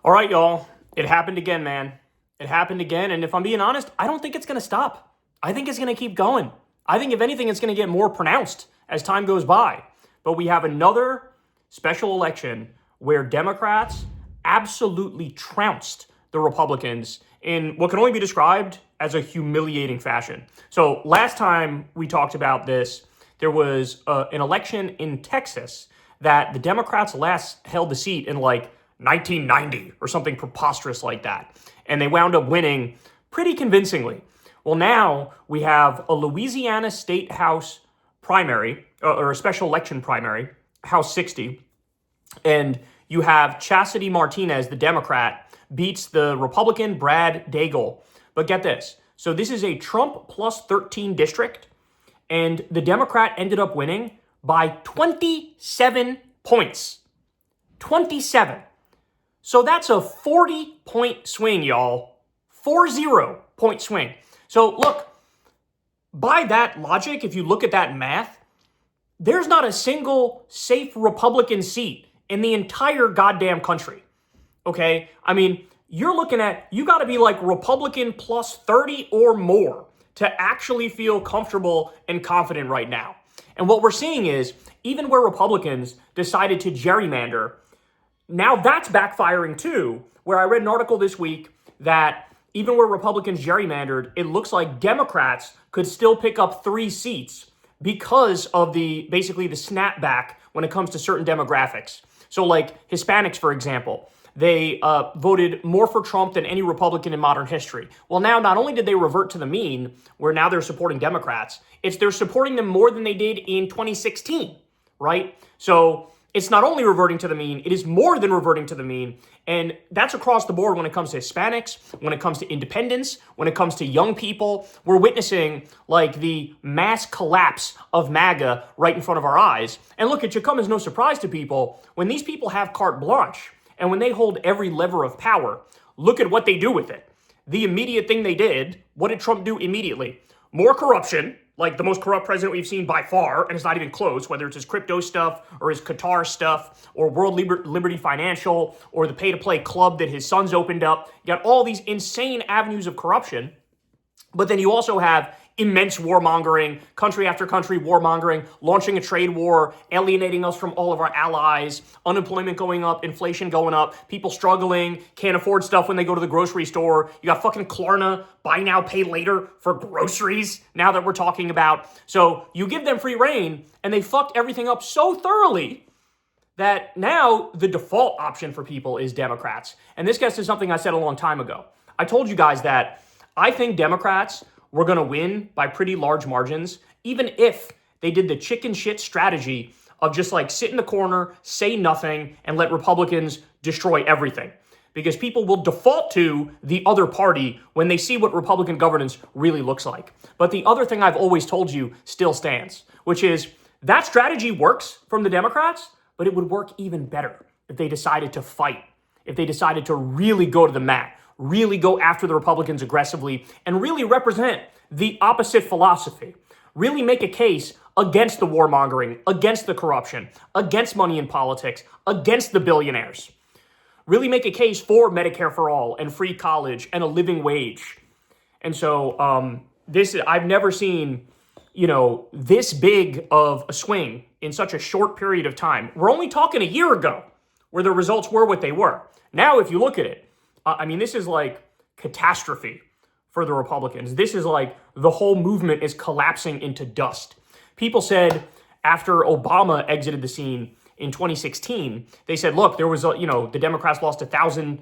All right, y'all. It happened again, man. It happened again. And if I'm being honest, I don't think it's going to stop. I think it's going to keep going. I think, if anything, it's going to get more pronounced as time goes by. But we have another special election where Democrats absolutely trounced the Republicans in what can only be described as a humiliating fashion. So last time we talked about this, there was an election in Texas that the Democrats last held the seat in like 1990 or something preposterous like that. And they wound up winning pretty convincingly. Well, now we have a Louisiana state house primary, or a special election primary, House 60. And you have Chastity Martinez, the Democrat, beats the Republican Brad Daigle. But get this. So this is a Trump plus 13 district. And the Democrat ended up winning by 27 points. 27. So that's a 40-point swing, y'all. 40-point swing. So look, by that logic, if you look at that math, there's not a single safe Republican seat in the entire goddamn country. Okay? I mean, you're looking at, you got to be like Republican plus 30 or more to actually feel comfortable and confident right now. And what we're seeing is, even where Republicans decided to gerrymander, now that's backfiring too, where I read an article this week that even where Republicans gerrymandered, it looks like Democrats could still pick up 3 seats because of basically the snapback when it comes to certain demographics. So like Hispanics, for example, they voted more for Trump than any Republican in modern history. Well, now not only did they revert to the mean, where now they're supporting Democrats, they're supporting them more than they did in 2016, right? So it's not only reverting to the mean, it is more than reverting to the mean. And that's across the board when it comes to Hispanics, when it comes to independents, when it comes to young people. We're witnessing like the mass collapse of MAGA right in front of our eyes. And look, it should come as no surprise to people when these people have carte blanche and when they hold every lever of power. Look at what they do with it. The immediate thing they did, what did Trump do immediately? More corruption. Like the most corrupt president we've seen by far, and it's not even close, whether it's his crypto stuff or his Qatar stuff or World Liberty Financial or the pay-to-play club that his sons opened up. You got all these insane avenues of corruption, but then you also have immense warmongering, country after country warmongering, launching a trade war, alienating us from all of our allies, unemployment going up, inflation going up, people struggling, can't afford stuff when they go to the grocery store. You got fucking Klarna, buy now, pay later for groceries, now that we're talking about. So you give them free reign, and they fucked everything up so thoroughly that now the default option for people is Democrats. And this gets to something I said a long time ago. I told you guys that I think Democrats were going to win by pretty large margins, even if they did the chicken shit strategy of just like sit in the corner, say nothing, and let Republicans destroy everything. Because people will default to the other party when they see what Republican governance really looks like. But the other thing I've always told you still stands, which is that strategy works from the Democrats, but it would work even better if they decided to fight, if they decided to really go to the mat, really go after the Republicans aggressively, and really represent the opposite philosophy. Really make a case against the warmongering, against the corruption, against money in politics, against the billionaires. Really make a case for Medicare for all and free college and a living wage. And so I've never seen, this big of a swing in such a short period of time. We're only talking a year ago where the results were what they were. Now, if you look at it, this is like catastrophe for the Republicans. This is like the whole movement is collapsing into dust. People said after Obama exited the scene in 2016, they said, look, there was, the Democrats lost 1,000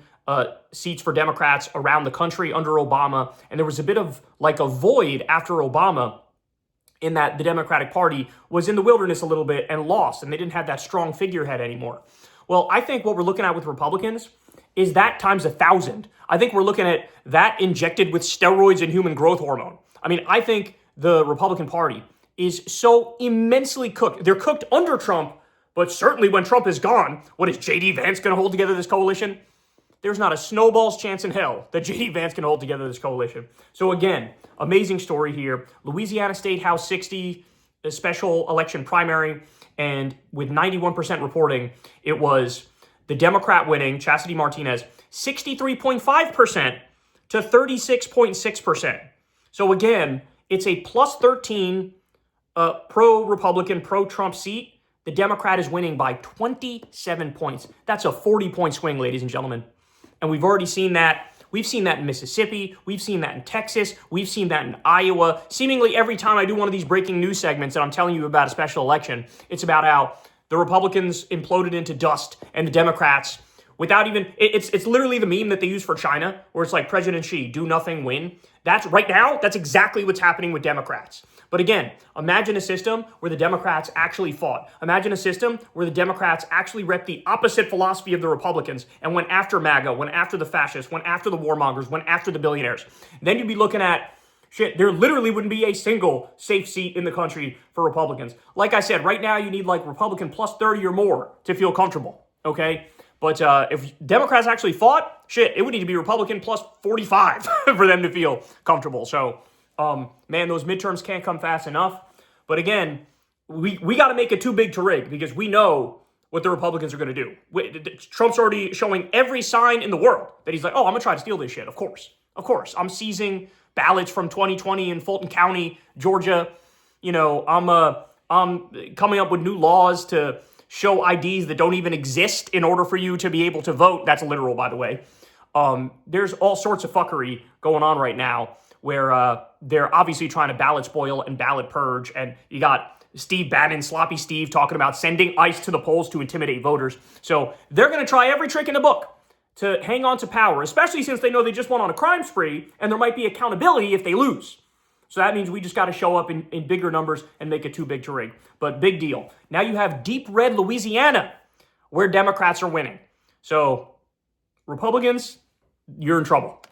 seats for Democrats around the country under Obama. And there was a bit of like a void after Obama in that the Democratic Party was in the wilderness a little bit and lost, and they didn't have that strong figurehead anymore. Well, I think what we're looking at with Republicans is that times 1,000. I think we're looking at that injected with steroids and human growth hormone. I think the Republican Party is so immensely cooked. They're cooked under Trump, but certainly when Trump is gone, what is J.D. Vance going to hold together this coalition? There's not a snowball's chance in hell that J.D. Vance can hold together this coalition. So again, amazing story here. Louisiana State House 60, a special election primary, and with 91% reporting, it was The Democrat winning, Chastity Martinez, 63.5% to 36.6%. So again, it's a plus 13 pro-Republican, pro-Trump seat. The Democrat is winning by 27 points. That's a 40-point swing, ladies and gentlemen. And we've already seen that. We've seen that in Mississippi. We've seen that in Texas. We've seen that in Iowa. Seemingly every time I do one of these breaking news segments and I'm telling you about a special election, it's about how the Republicans imploded into dust and the Democrats, without even, it's literally the meme that they use for China, where it's like President Xi, do nothing, win. That's right now, that's exactly what's happening with Democrats. But again, imagine a system where the Democrats actually fought. Imagine a system where the Democrats actually repped the opposite philosophy of the Republicans and went after MAGA, went after the fascists, went after the warmongers, went after the billionaires. Then you'd be looking at, shit, there literally wouldn't be a single safe seat in the country for Republicans. Like I said, right now you need like Republican plus 30 or more to feel comfortable, okay? But if Democrats actually fought, shit, it would need to be Republican plus 45 for them to feel comfortable. So, man, those midterms can't come fast enough. But again, we got to make it too big to rig because we know what the Republicans are going to do. Trump's already showing every sign in the world that he's like, oh, I'm going to try to steal this shit. Of course. I'm seizing ballots from 2020 in Fulton County, Georgia. You know, I'm coming up with new laws to show IDs that don't even exist in order for you to be able to vote. That's literal, by the way. There's all sorts of fuckery going on right now where they're obviously trying to ballot spoil and ballot purge. And you got Steve Bannon, Sloppy Steve, talking about sending ICE to the polls to intimidate voters. So they're going to try every trick in the book to hang on to power, especially since they know they just went on a crime spree and there might be accountability if they lose. So that means we just got to show up in bigger numbers and make it too big to rig. But big deal. Now you have deep red Louisiana where Democrats are winning. So Republicans, you're in trouble.